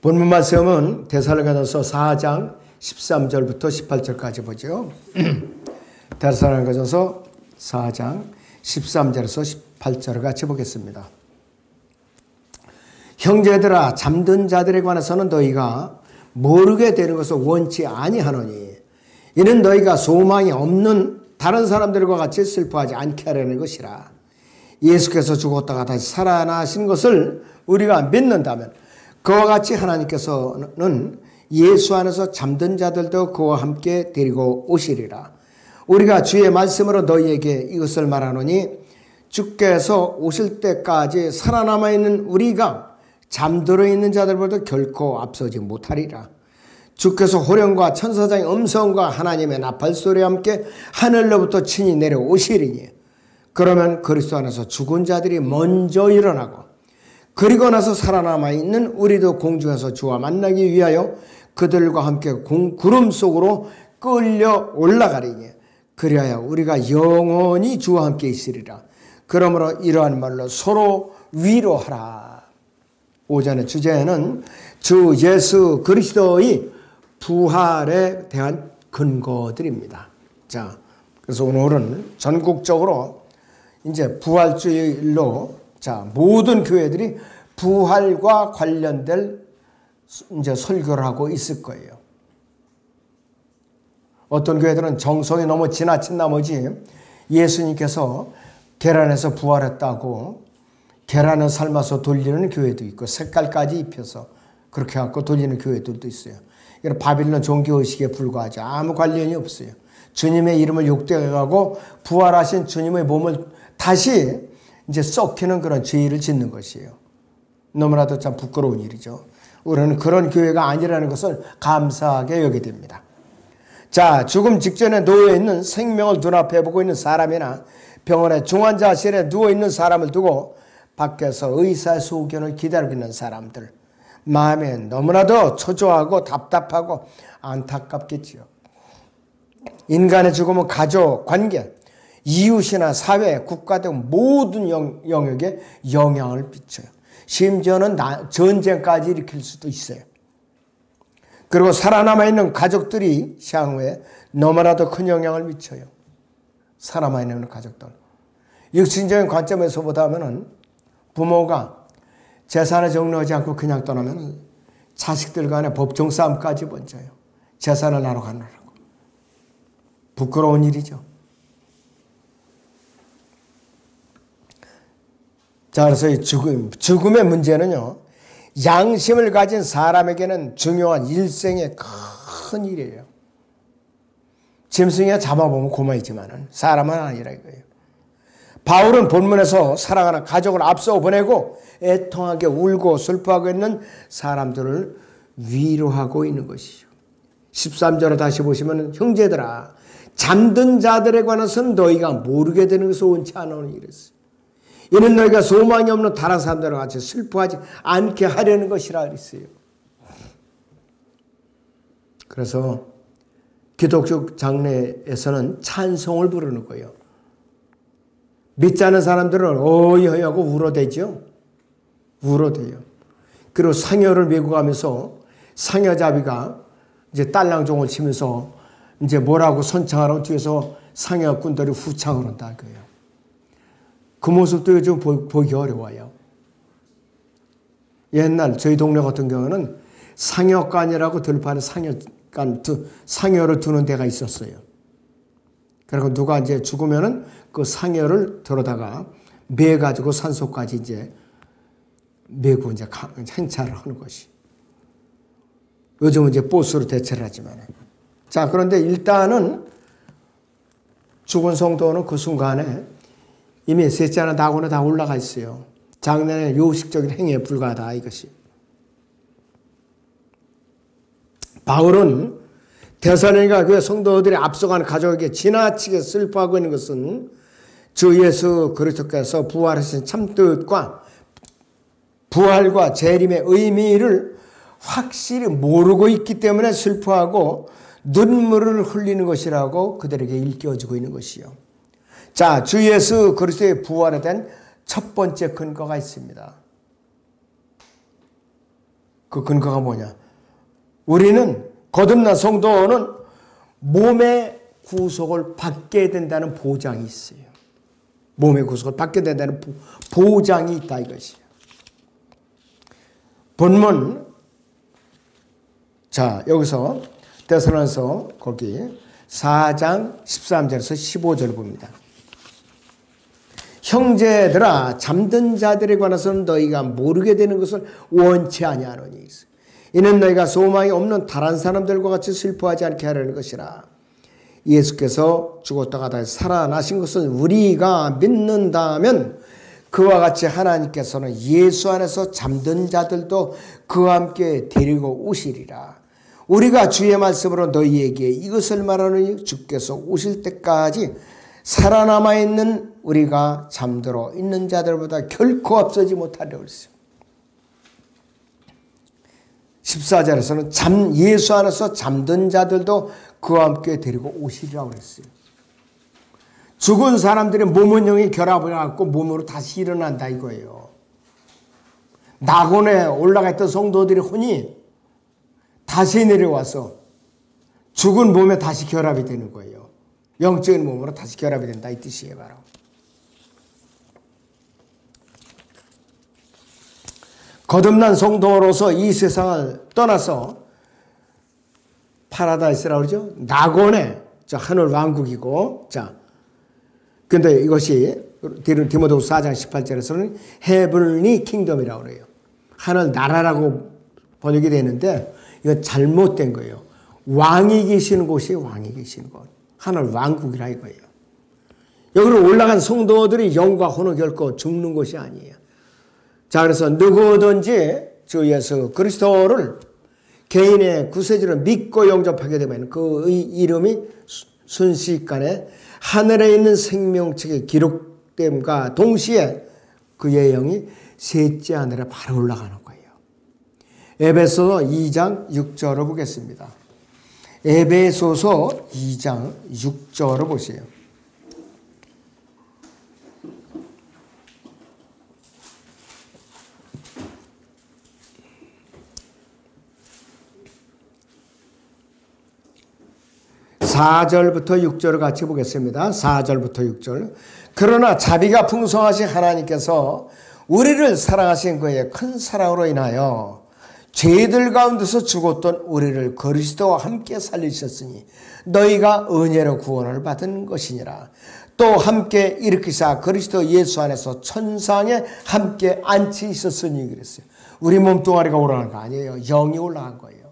본문 말씀은 데살로니가전서 4장 13절부터 18절까지 보죠. 데살로니가전서 4장 13절에서 18절을 같이 보겠습니다. 형제들아, 잠든 자들에 관해서는 너희가 모르게 되는 것을 원치 아니하노니 이는 너희가 소망이 없는 다른 사람들과 같이 슬퍼하지 않게 하려는 것이라. 예수께서 죽었다가 다시 살아나신 것을 우리가 믿는다면 그와 같이 하나님께서는 예수 안에서 잠든 자들도 그와 함께 데리고 오시리라. 우리가 주의 말씀으로 너희에게 이것을 말하노니 주께서 오실 때까지 살아남아 있는 우리가 잠들어 있는 자들보다 결코 앞서지 못하리라. 주께서 호령과 천사장의 음성과 하나님의 나팔소리와 함께 하늘로부터 친히 내려오시리니 그러면 그리스도 안에서 죽은 자들이 먼저 일어나고 그리고 나서 살아남아 있는 우리도 공중에서 주와 만나기 위하여 그들과 함께 구름 속으로 끌려 올라가리니 그리하여 우리가 영원히 주와 함께 있으리라. 그러므로 이러한 말로 서로 위로하라. 오전의 주제는 주 예수 그리스도의 부활에 대한 근거들입니다. 자, 그래서 오늘은 전국적으로 이제 부활주일로 모든 교회들이 부활과 관련된 이제 설교를 하고 있을 거예요. 어떤 교회들은 정성이 너무 지나친 나머지 예수님께서 계란에서 부활했다고 계란을 삶아서 돌리는 교회도 있고 색깔까지 입혀서 그렇게 갖고 돌리는 교회들도 있어요. 이건 바빌론 종교의식에 불과하죠. 아무 관련이 없어요. 주님의 이름을 욕되어가고 부활하신 주님의 몸을 다시 이제 썩히는 그런 죄를 짓는 것이에요. 너무나도 참 부끄러운 일이죠. 우리는 그런 교회가 아니라는 것을 감사하게 여기게 됩니다. 자, 죽음 직전에 놓여있는 생명을 눈앞에 보고 있는 사람이나 병원의 중환자실에 누워있는 사람을 두고 밖에서 의사의 소견을 기다리고 있는 사람들, 마음에 너무나도 초조하고 답답하고 안타깝겠지요. 인간의 죽음은 가족, 관계, 이웃이나 사회, 국가 등 모든 영역에 영향을 미쳐요. 심지어는 전쟁까지 일으킬 수도 있어요. 그리고 살아남아있는 가족들이 향후에 너무나도 큰 영향을 미쳐요. 살아남아있는 가족들. 육신적인 관점에서 보다면 부모가 재산을 정리하지 않고 그냥 떠나면 자식들 간의 법정 싸움까지 번져요. 재산을 나눠 가느라고. 부끄러운 일이죠. 자, 그래서 이 죽음의 문제는요, 양심을 가진 사람에게는 중요한 일생의 큰 일이에요. 짐승이야 잡아보면 고마이지만은 사람은 아니라 이거예요. 바울은 본문에서 사랑하는 가족을 앞서 보내고 애통하게 울고 슬퍼하고 있는 사람들을 위로하고 있는 것이죠. 13절을 다시 보시면 형제들아, 잠든 자들에 관해서는 너희가 모르게 되는 것을 원치 않으니 이랬어요. 이는 너희가 소망이 없는 다른 사람들과 같이 슬퍼하지 않게 하려는 것이라 그랬어요. 그래서 기독교 장례에서는 찬송을 부르는 거예요. 믿지 않는 사람들은 어이하고 울어대죠. 울어대요. 그리고 상여를 메고 가면서 상여잡이가 이제 딸랑종을 치면서 이제 뭐라고 선창하라고 뒤에서 상여꾼들이 후창을 한다 그거예요. 그 모습도 요즘 보기 어려워요. 옛날 저희 동네 같은 경우는 상여관이라고 들판에 상여를 두는 데가 있었어요. 그리고 누가 이제 죽으면은 그 상여를 들어다가 매가지고 산소까지 이제 매고 이제 행차를 하는 것이. 요즘은 이제 보스로 대체를 하지만. 자, 그런데 일단은 죽은 성도는 그 순간에 이미 셋째나 나고는 다 올라가 있어요. 장례는 요식적인 행위에 불과하다 이것이. 바울은 데살로니가 교회 성도들이 앞서가는 가족에게 지나치게 슬퍼하고 있는 것은 주 예수 그리스도께서 부활하신 참뜻과 부활과 재림의 의미를 확실히 모르고 있기 때문에 슬퍼하고 눈물을 흘리는 것이라고 그들에게 일깨워주고 있는 것이요. 자, 주 예수 그리스도의 부활에 대한 첫 번째 근거가 있습니다. 그 근거가 뭐냐? 우리는 거듭난 성도는 몸의 구속을 받게 된다는 보장이 있어요. 몸의 구속을 받게 된다는 보장이 있다 이것이에요. 본문 자 여기서 데살로니가서 거기 4장 13절에서 15절 봅니다. 형제들아 잠든 자들에 관해서는 너희가 모르게 되는 것을 원치 아니하노니 이는 너희가 소망이 없는 다른 사람들과 같이 슬퍼하지 않게 하려는 것이라. 예수께서 죽었다가 다시 살아나신 것은 우리가 믿는다면 그와 같이 하나님께서는 예수 안에서 잠든 자들도 그와 함께 데리고 오시리라. 우리가 주의 말씀으로 너희에게 이것을 말하노니 주께서 오실 때까지 살아남아 있는 우리가 잠들어 있는 자들보다 결코 앞서지 못하려고 했어요. 14절에서는 예수 안에서 잠든 자들도 그와 함께 데리고 오시리라고 그랬어요. 죽은 사람들의 몸은 영이 결합을 해갖고 몸으로 다시 일어난다 이거예요. 낙원에 올라가 있던 성도들의 혼이 다시 내려와서 죽은 몸에 다시 결합이 되는 거예요. 영적인 몸으로 다시 결합이 된다 이 뜻이에요. 바로 거듭난 성도로서 이 세상을 떠나서 파라다이스라고 그러죠. 낙원의 하늘 왕국이고, 자, 근데 이것이 디모데후서 4장 18절에서는 헤블리 킹덤이라고 그래요. 하늘 나라라고 번역이 되는데 이건 잘못된 거예요. 왕이 계시는 곳이 왕이 계시는 곳. 하늘 왕국이라 이거예요. 여기로 올라간 성도들이 영과 혼을 결코 죽는 것이 아니에요. 자, 그래서 누구든지 주 예수 그리스도를 개인의 구세주로 믿고 영접하게 되면 그 이름이 순식간에 하늘에 있는 생명책에 기록됨과 동시에 그의 영이 셋째 하늘에 바로 올라가는 거예요. 에베소서 2장 6절을 보겠습니다. 에베소서 2장 6절을 보세요. (4절부터 6절을) 같이 보겠습니다. 4절부터 6절. 그러나 자비가 풍성하신 하나님께서 우리를 사랑하신 그의 큰 사랑으로 인하여 죄들 가운데서 죽었던 우리를 그리스도와 함께 살리셨으니 너희가 은혜로 구원을 받은 것이니라. 또 함께 일으키사 그리스도 예수 안에서 천상에 함께 앉히셨으니 그랬어요. 우리 몸뚱아리가 올라간 거 아니에요. 영이 올라간 거예요.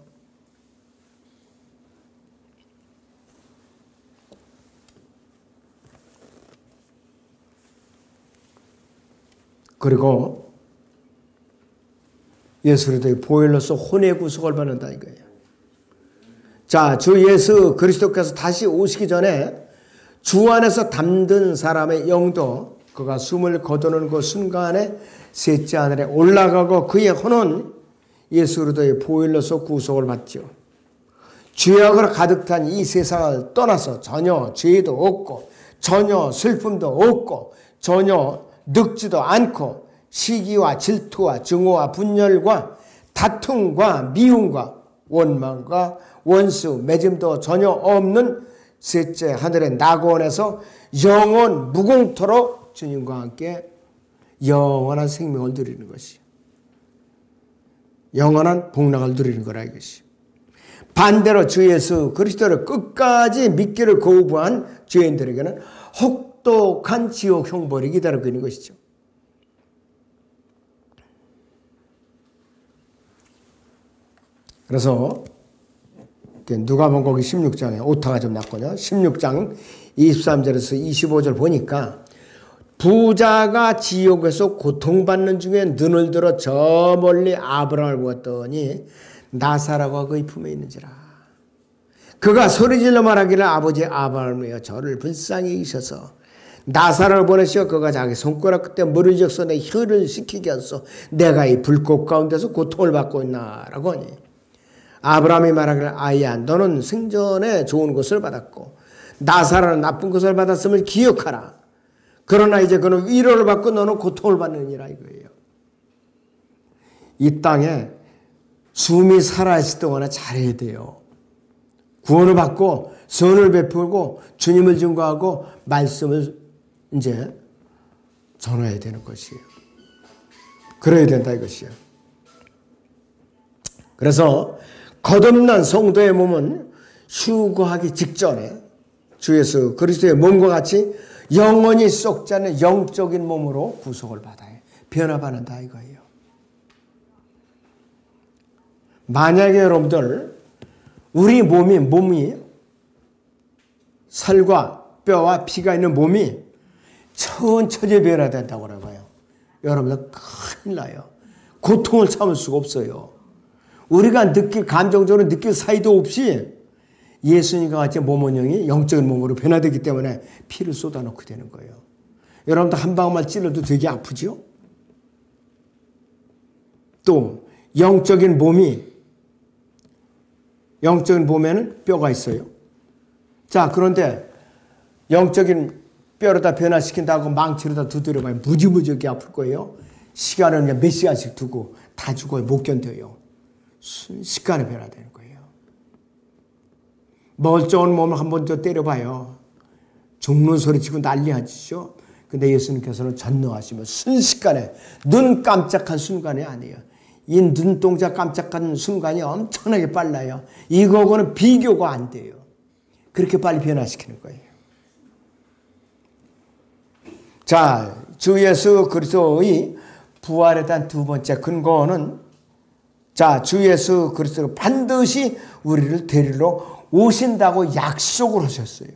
그리고 예수 그리스도의 보혈로서 혼의 구속을 받는다 이거예요. 자, 주 예수 그리스도께서 다시 오시기 전에 주 안에서 잠든 사람의 영도 그가 숨을 거두는 그 순간에 셋째 하늘에 올라가고 그의 혼은 예수 그리스도의 보혈로서 구속을 받죠. 죄악으로 가득 찬 이 세상을 떠나서 전혀 죄도 없고 전혀 슬픔도 없고 전혀 늙지도 않고 시기와 질투와 증오와 분열과 다툼과 미움과 원망과 원수 맺음도 전혀 없는 셋째 하늘의 낙원에서 영원 무공토록 주님과 함께 영원한 생명을 누리는 것이요. 영원한 복락을 누리는 거라 이것이. 반대로 주 예수 그리스도를 끝까지 믿기를 거부한 죄인들에게는 혹독한 지옥 형벌이 기다리고 있는 것이죠. 그래서 누가복음 거기 16장에 오타가 좀 났거든요. 16장 23절에서 25절 보니까 부자가 지옥에서 고통받는 중에 눈을 들어 저 멀리 아브라함을 보았더니 나사로가 그의 품에 있는지라. 그가 소리질러 말하기를 아버지 아브라함이여 저를 불쌍히 여기셔서 나사로를 보내시어 그가 자기 손가락 끝에 물을 적서 내 혀를 식히게 하소서 내가 이 불꽃 가운데서 고통을 받고 있나라고 하니 아브라함이 말하기를 아이야 너는 생전에 좋은 것을 받았고 나사로는 나쁜 것을 받았음을 기억하라. 그러나 이제 그는 위로를 받고 너는 고통을 받느니라 이거예요. 이 땅에 숨이 살아있을 동안에 잘해야 돼요. 구원을 받고 선을 베풀고 주님을 증거하고 말씀을 이제 전해야 되는 것이에요. 그래야 된다 이것이에요. 그래서 거듭난 성도의 몸은 휴거하기 직전에 주 예수 그리스도의 몸과 같이 영원히 썩지 않는 영적인 몸으로 구속을 받아요. 변화받는다 이거예요. 만약에 여러분들 우리 몸이 살과 뼈와 피가 있는 몸이 천천히 변화된다고 그래봐요. 여러분들 큰일 나요. 고통을 참을 수가 없어요. 우리가 감정적으로 느낄 사이도 없이 예수님과 같이 몸원형이 영적인 몸으로 변화되기 때문에 피를 쏟아놓게 되는 거예요. 여러분들 한 방울만 찔러도 되게 아프죠? 또 영적인 몸에는 뼈가 있어요. 자, 그런데 영적인 뼈로다 변화시킨다고 망치로다 두드려봐요. 무지무지하게 아플 거예요. 시간을 그냥 몇 시간씩 두고 다 죽어요. 못 견뎌요. 순식간에 변화되는 거예요. 멀쩡한 몸을 한 번 더 때려봐요. 죽는 소리 치고 난리 하시죠. 근데 예수님께서는 전능하시면 순식간에 눈 깜짝한 순간이 아니에요. 이 눈동자 깜짝한 순간이 엄청나게 빨라요. 이거하고는 비교가 안 돼요. 그렇게 빨리 변화시키는 거예요. 자, 주 예수 그리스도의 부활에 대한 두 번째 근거는 자, 주 예수 그리스도가 반드시 우리를 데리러 오신다고 약속을 하셨어요.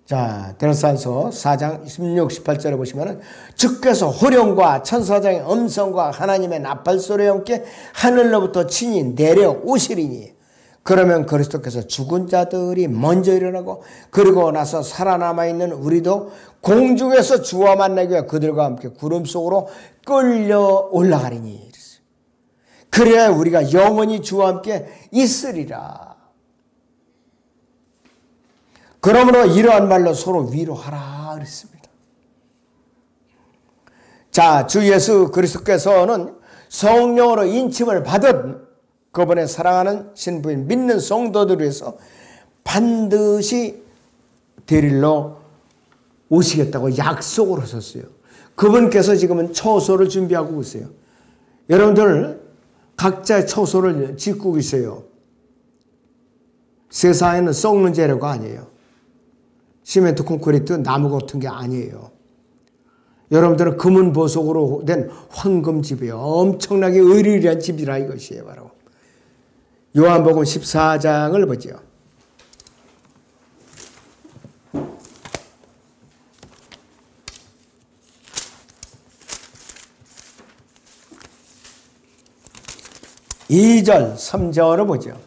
자, 데살로니가서 4장 16, 18절에 보시면은 주께서 호령과 천사장의 음성과 하나님의 나팔소리와 함께 하늘로부터 친히 내려오시리니 그러면 그리스도께서 죽은 자들이 먼저 일어나고 그리고 나서 살아남아있는 우리도 공중에서 주와 만나기 위해 그들과 함께 구름 속으로 끌려 올라가리니 그래야 우리가 영원히 주와 함께 있으리라. 그러므로 이러한 말로 서로 위로하라 그랬습니다. 자, 주 예수 그리스도께서는 성령으로 인침을 받은 그분의 사랑하는 신부인 믿는 성도들을 위해서 반드시 데리러 오시겠다고 약속을 하셨어요. 그분께서 지금은 처소를 준비하고 계세요. 여러분들 각자의 처소를 짓고 계세요. 세상에는 썩는 재료가 아니에요. 시멘트, 콘크리트, 나무 같은 게 아니에요. 여러분들은 금은 보석으로 된 황금집이에요. 엄청나게 의리한 집이라 이것이에요. 바로 요한복음 14장을 보죠. (2절) (3절을) 보죠.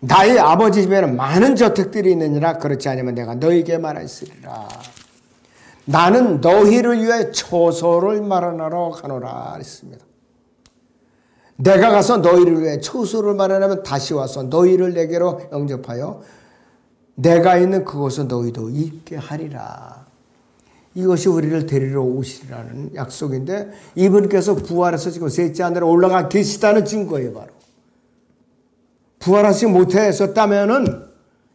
나의 아버지 집에는 많은 저택들이 있느니라. 그렇지 않으면 내가 너희에게 말하였으리라. 나는 너희를 위해 처소를 마련하러 가노라 했습니다. 내가 가서 너희를 위해 처소를 마련하면 다시 와서 너희를 내게로 영접하여 내가 있는 그곳에 너희도 있게 하리라. 이것이 우리를 데리러 오시리라는 약속인데 이분께서 부활해서 지금 셋째 하늘에 올라가 계시다는 증거예요. 바로 부활하지 못했었다면은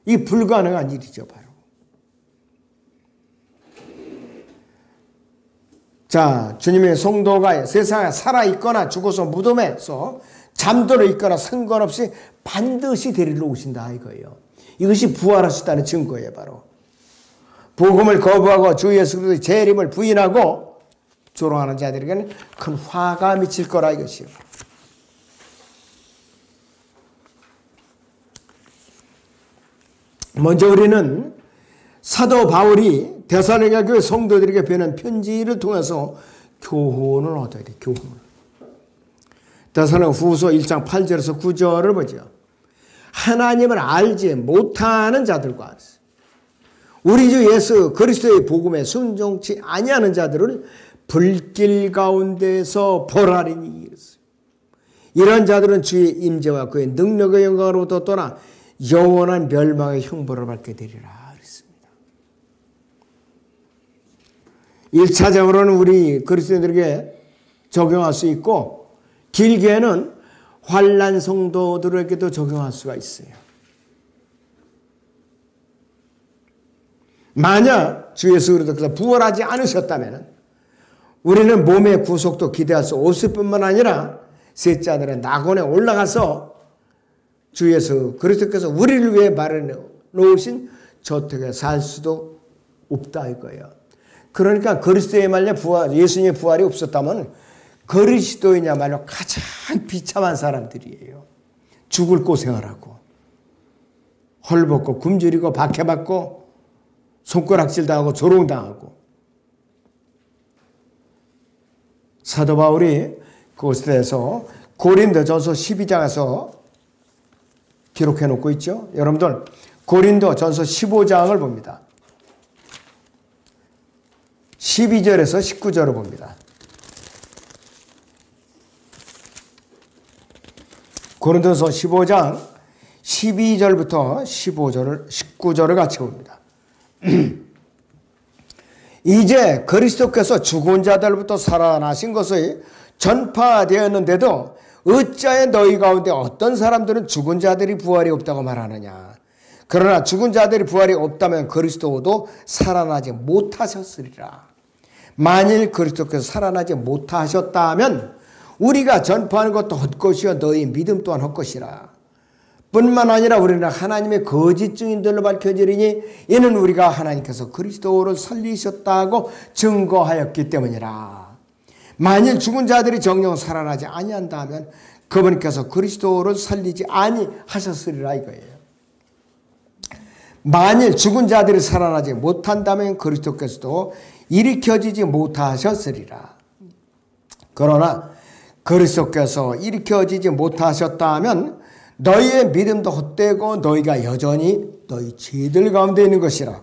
이 불가능한 일이죠. 바로 자, 주님의 성도가 세상에 살아있거나 죽어서 무덤에서 잠들어 있거나 상관없이 반드시 데리러 오신다 이거예요. 이것이 부활하셨다는 증거예요. 바로 복음을 거부하고 주 예수 그리스도의 재림을 부인하고 조롱하는 자들에게는 큰 화가 미칠 거라 이것이요. 먼저 우리는 사도 바울이 데살로니가 교회 성도들에게 보낸 편지를 통해서 교훈을 얻어야 돼. 교훈을. 데살로니가 후서 1장 8절에서 9절을 보죠. 하나님을 알지 못하는 자들과 우리 주 예수 그리스도의 복음에 순종치 아니하는 자들을 불길 가운데서 벌하리니. 이런 자들은 주의 임재와 그의 능력의 영광으로부터 떠나 영원한 멸망의 형벌을 받게 되리라 그랬습니다. 1차적으로는 우리 그리스도인들에게 적용할 수 있고 길게는 환난 성도들에게도 적용할 수가 있어요. 만약 주 예수 그리스도께서 부활하지 않으셨다면 우리는 몸의 구속도 기대할 수 없을 뿐만 아니라 셋째 하늘의 낙원에 올라가서 주 예수 그리스도께서 우리를 위해 마련해 놓으신 저택에 살 수도 없다 이거예요. 그러니까 그리스도의 말려 부활, 예수님의 부활이 없었다면 그리스도이냐말로 가장 비참한 사람들이에요. 죽을 고생을 하고 헐벗고 굶주리고 박해받고 손가락질 당하고 조롱당하고. 사도 바울이 그것에 대해서 고린도전서 12장에서 기록해 놓고 있죠. 여러분들 고린도전서 15장을 봅니다. 12절에서 19절을 봅니다. 고린도전서 15장 12절부터 19절을 같이 봅니다. 이제 그리스도께서 죽은 자들부터 살아나신 것이 전파되었는데도 어찌하여 너희 가운데 어떤 사람들은 죽은 자들이 부활이 없다고 말하느냐. 그러나 죽은 자들이 부활이 없다면 그리스도도 살아나지 못하셨으리라. 만일 그리스도께서 살아나지 못하셨다면 우리가 전파하는 것도 헛것이요 너희 믿음 또한 헛것이라. 뿐만 아니라 우리는 하나님의 거짓 증인들로 밝혀지리니 이는 우리가 하나님께서 그리스도를 살리셨다고 증거하였기 때문이라. 만일 죽은 자들이 정녕 살아나지 아니한다면 그분께서 그리스도를 살리지 아니하셨으리라 이거예요. 만일 죽은 자들이 살아나지 못한다면 그리스도께서도 일으켜지지 못하셨으리라. 그러나 그리스도께서 일으켜지지 못하셨다면 너희의 믿음도 헛되고 너희가 여전히 너희 죄들 가운데 있는 것이라.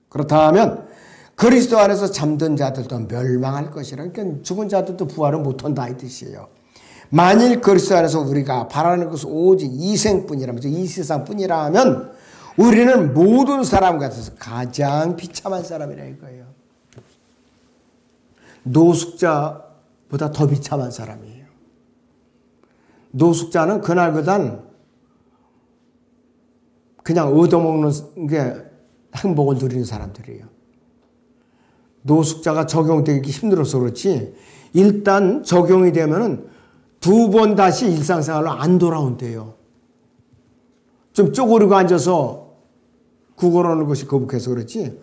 그렇다면 그리스도 안에서 잠든 자들도 멸망할 것이라. 그러니까 죽은 자들도 부활을 못한다 이 뜻이에요. 만일 그리스도 안에서 우리가 바라는 것은 오직 이 생뿐이라면서 이 세상뿐이라면 우리는 모든 사람 같아서 가장 비참한 사람이라 이거예요. 노숙자보다 더 비참한 사람이에요. 노숙자는 그날그날 그냥 얻어먹는 게 행복을 누리는 사람들이에요. 노숙자가 적용되기 힘들어서 그렇지 일단 적용이 되면은 두 번 다시 일상생활로 안 돌아온대요. 좀 쪼그리고 앉아서 구걸하는 것이 거북해서 그렇지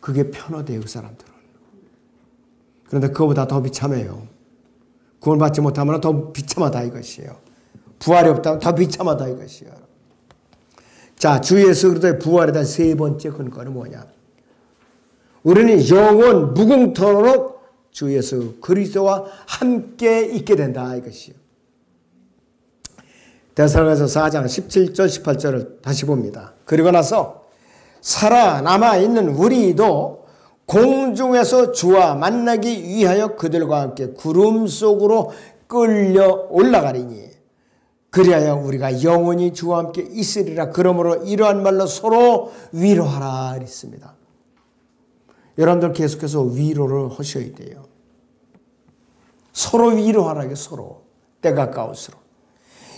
그게 편하대요 그 사람들은. 그런데 그거보다 더 비참해요. 구원받지 못하면 더 비참하다 이것이에요. 부활이 없다면 더 비참하다 이것이에요. 자, 주 예수 그리스도의 부활에 대한 세 번째 근거는 뭐냐? 우리는 영원 무궁토록 주 예수 그리스도와 함께 있게 된다 이것이요. 데살로니가서 4장 17절 18절을 다시 봅니다. 그리고 나서 살아남아 있는 우리도 공중에서 주와 만나기 위하여 그들과 함께 구름 속으로 끌려 올라가리니 그리하여 우리가 영원히 주와 함께 있으리라. 그러므로 이러한 말로 서로 위로하라 했습니다. 여러분들 계속해서 위로를 하셔야 돼요. 서로 위로하라. 서로 때가 가까울수록.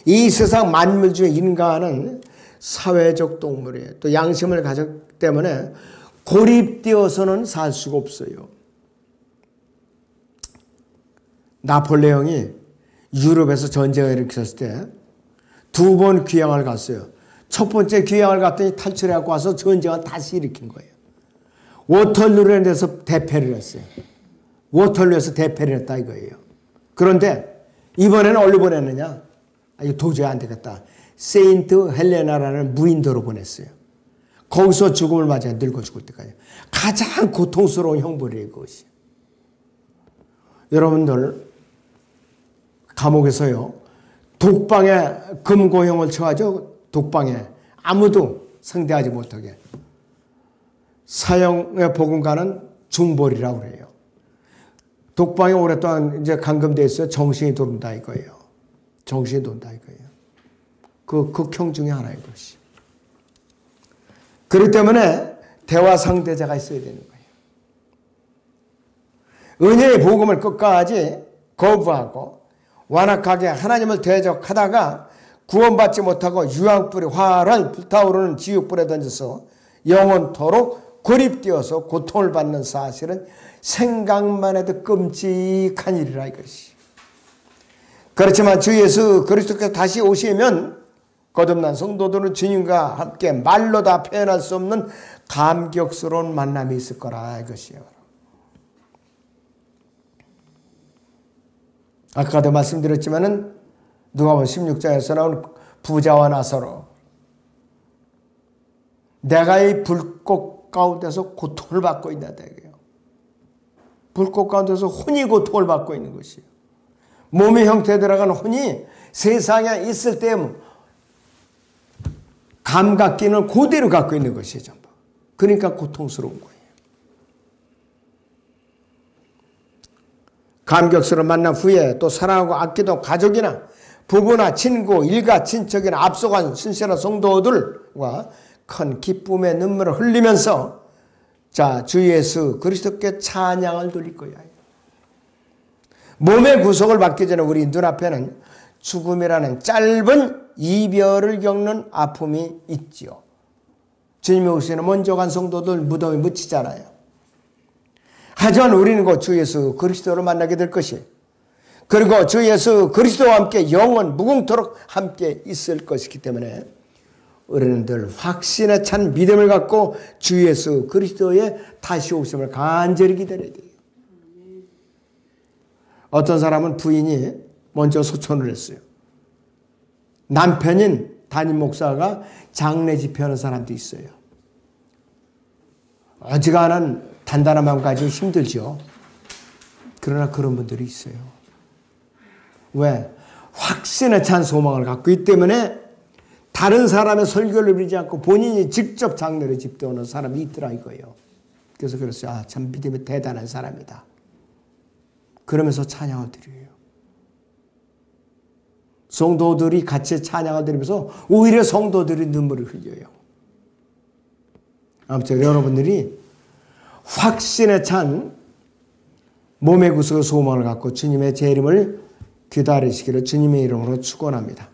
이 세상 만물 중에 인간은 사회적 동물이에요. 또 양심을 가졌기 때문에 고립되어서는 살 수가 없어요. 나폴레옹이 유럽에서 전쟁을 일으켰을 때 두 번 귀향을 갔어요. 첫 번째 귀향을 갔더니 탈출해갖고 와서 전쟁을 다시 일으킨 거예요. 워털루에 대해서 대패를 했어요. 워털루에서 대패를 했다 이거예요. 그런데 이번에는 어디로 보냈느냐? 이거 도저히 안 되겠다. 세인트 헬레나라는 무인도로 보냈어요. 거기서 죽음을 맞아 늙어 죽을 때까지. 가장 고통스러운 형벌이에요 그것이. 여러분들 감옥에서요. 독방에 금고형을 처하죠. 독방에 아무도 상대하지 못하게. 사형의 복음가는 중벌이라고 그래요. 독방에 오랫동안 이제 감금돼 있어요. 정신이 돈다 이거예요. 정신이 돈다 이거예요. 그 극형 중에 하나인 것이. 그렇기 때문에 대화 상대자가 있어야 되는 거예요. 은혜의 복음을 끝까지 거부하고 완악하게 하나님을 대적하다가 구원받지 못하고 유황불이 활활 불타오르는 지옥불에 던져서 영원토록 고립되어서 고통을 받는 사실은 생각만 해도 끔찍한 일이라 이것이. 그렇지만 주 예수 그리스도께서 다시 오시면 거듭난 성도들은 주님과 함께 말로 다 표현할 수 없는 감격스러운 만남이 있을 거라 이것이요. 아까도 말씀드렸지만은 누가복음 16장에서 나온 부자와 나사로, 내가 이 불꽃 가운데서 고통을 받고 있다. 불꽃 가운데서 혼이 고통을 받고 있는 것이에요. 몸의 형태에 들어간 혼이 세상에 있을 때 감각기능을 그대로 갖고 있는 것이에요. 전부. 그러니까 고통스러운 거예요. 감격스러운 만남 후에 또 사랑하고 아끼던 가족이나 부부나 친구, 일가 친척이나 앞서간 신실한 성도들과 큰 기쁨의 눈물을 흘리면서 주 예수 그리스도께 찬양을 돌릴 거야. 몸의 구속을 받기 전에 우리 눈앞에는 죽음이라는 짧은 이별을 겪는 아픔이 있지요. 주님이 오시는 먼저 간 성도들 무덤에 묻히잖아요. 하지만 우리는 곧 주 예수 그리스도를 만나게 될 것이, 그리고 주 예수 그리스도와 함께 영원 무궁토록 함께 있을 것이기 때문에 우리는 늘 확신에 찬 믿음을 갖고 주 예수 그리스도의 다시 오심을 간절히 기다려야 돼요. 어떤 사람은 부인이 먼저 소천을 했어요. 남편인 담임 목사가 장례 집회하는 사람도 있어요. 어지간한 단단한 마음 가지고 힘들죠. 그러나 그런 분들이 있어요. 왜? 확신에 찬 소망을 갖고 있기 때문에 다른 사람의 설교를 빌지 않고 본인이 직접 장례를 집도하는 사람이 있더라 이거예요. 그래서 그랬어요. 참 믿음이 대단한 사람이다. 그러면서 찬양을 드려요. 성도들이 같이 찬양을 드리면서 오히려 성도들이 눈물을 흘려요. 아무튼 여러분들이 확신에 찬 몸의 구속의 소망을 갖고 주님의 재림을 기다리시기를 주님의 이름으로 축원합니다.